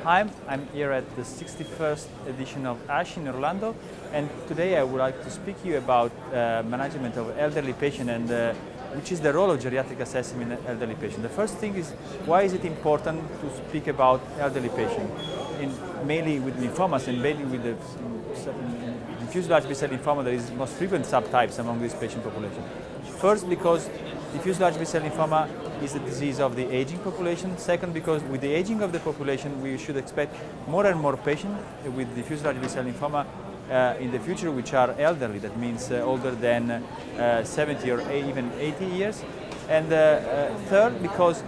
Hi, I'm here at the 61st edition of ASH in Orlando, and today I would like to speak to you about management of elderly patients and which is the role of geriatric assessment in elderly patients. The first thing is, why is it important to speak about elderly patients, mainly with lymphomas and mainly with the diffuse large B-cell lymphoma that is most frequent subtypes among this patient population. First, because diffuse large B-cell lymphoma is a disease of the aging population. Second, because with the aging of the population, we should expect more and more patients with diffuse large B-cell lymphoma in the future which are elderly. That means older than 70 or even 80 years. And third, because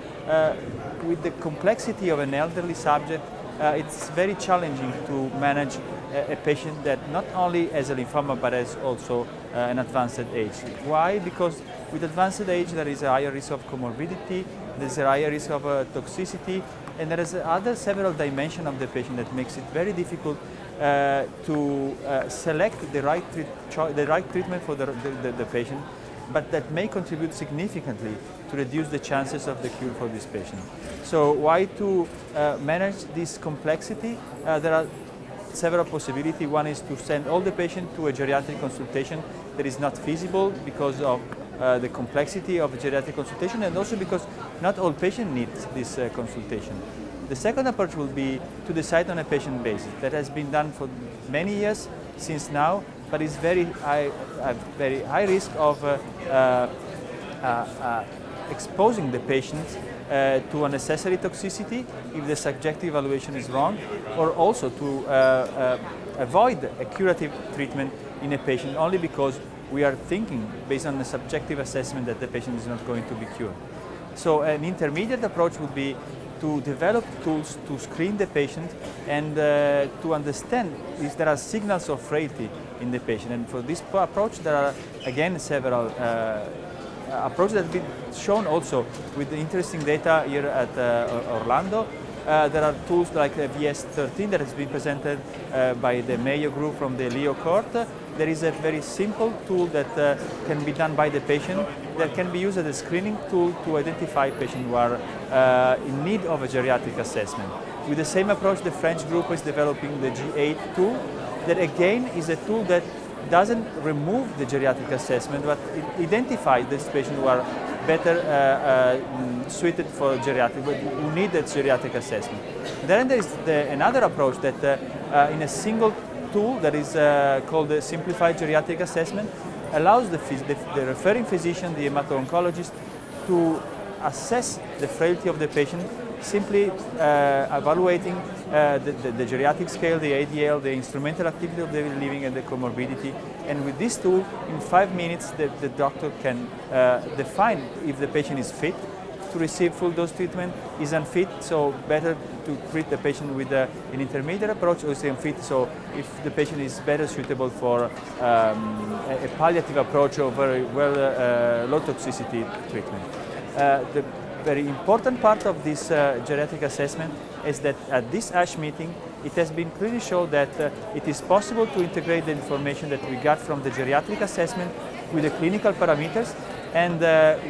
with the complexity of an elderly subject, it's very challenging to manage a patient that not only has a lymphoma but has also an advanced age. Why? Because with advanced age there is a higher risk of comorbidity, there is a higher risk of toxicity, and there is several dimensions of the patient that makes it very difficult to select the right treatment for the patient, but that may contribute significantly to reduce the chances of the cure for this patient. So why to manage this complexity? There are several possibilities. One is to send all the patients to a geriatric consultation that is not feasible because of the complexity of a geriatric consultation, and also because not all patients need this consultation. The second approach will be to decide on a patient basis. That has been done for many years since now, but is very high risk of exposing the patient to unnecessary toxicity if the subjective evaluation is wrong, or also to avoid a curative treatment in a patient only because we are thinking, based on the subjective assessment, that the patient is not going to be cured. So an intermediate approach would be to develop tools to screen the patient and to understand if there are signals of frailty in the patient. And for this approach, there are again several approaches that have been shown also with the interesting data here at Orlando. There are tools like VS13 that has been presented by the Mayo group from the Leo court. There is a very simple tool that can be done by the patient that can be used as a screening tool to identify patients who are in need of a geriatric assessment. With the same approach, the French group is developing the G8 tool that again is a tool that doesn't remove the geriatric assessment, but it identifies these patients who are better suited for geriatric, but who need that geriatric assessment. Then there is another approach that in a single tool that is called the Simplified geriatric assessment allows the referring physician, the hemato-oncologist, to assess the frailty of the patient, simply evaluating the geriatric scale, the ADL, the instrumental activity of daily living, and the comorbidity. And with this tool, in 5 minutes, the doctor can define if the patient is fit to receive full dose treatment, is unfit, so better to treat the patient with an intermediate approach, or is unfit, so if the patient is better suitable for a palliative approach or very well low toxicity treatment. The very important part of this geriatric assessment is that at this ASH meeting, it has been clearly shown that it is possible to integrate the information that we got from the geriatric assessment with the clinical parameters, and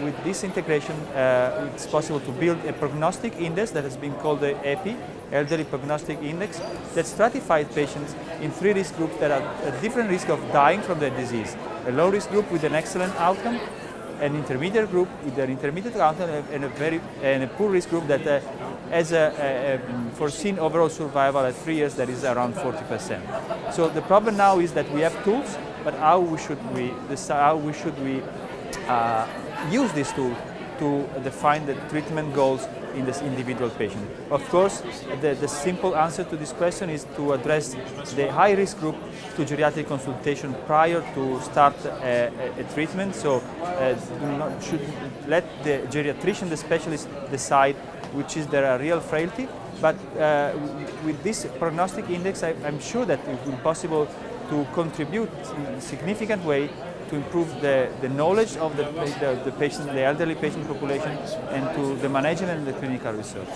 with this integration, it's possible to build a prognostic index that has been called the EPI, Elderly Prognostic Index, that stratifies patients in 3 risk groups that are at different risk of dying from their disease. A low risk group with an excellent outcome, an intermediate group with an intermediate outcome, and a poor risk group that has a foreseen overall survival at 3 years that is around 40%. So the problem now is that we have tools, but how should we use this tool to define the treatment goals in this individual patient? Of course, the simple answer to this question is to address the high-risk group to geriatric consultation prior to start a treatment. So should let the geriatrician, the specialist, decide which is their real frailty. But with this prognostic index, I'm sure that it will be possible to contribute in a significant way to improve the knowledge of the patient, the elderly patient population, and to the management and the clinical research.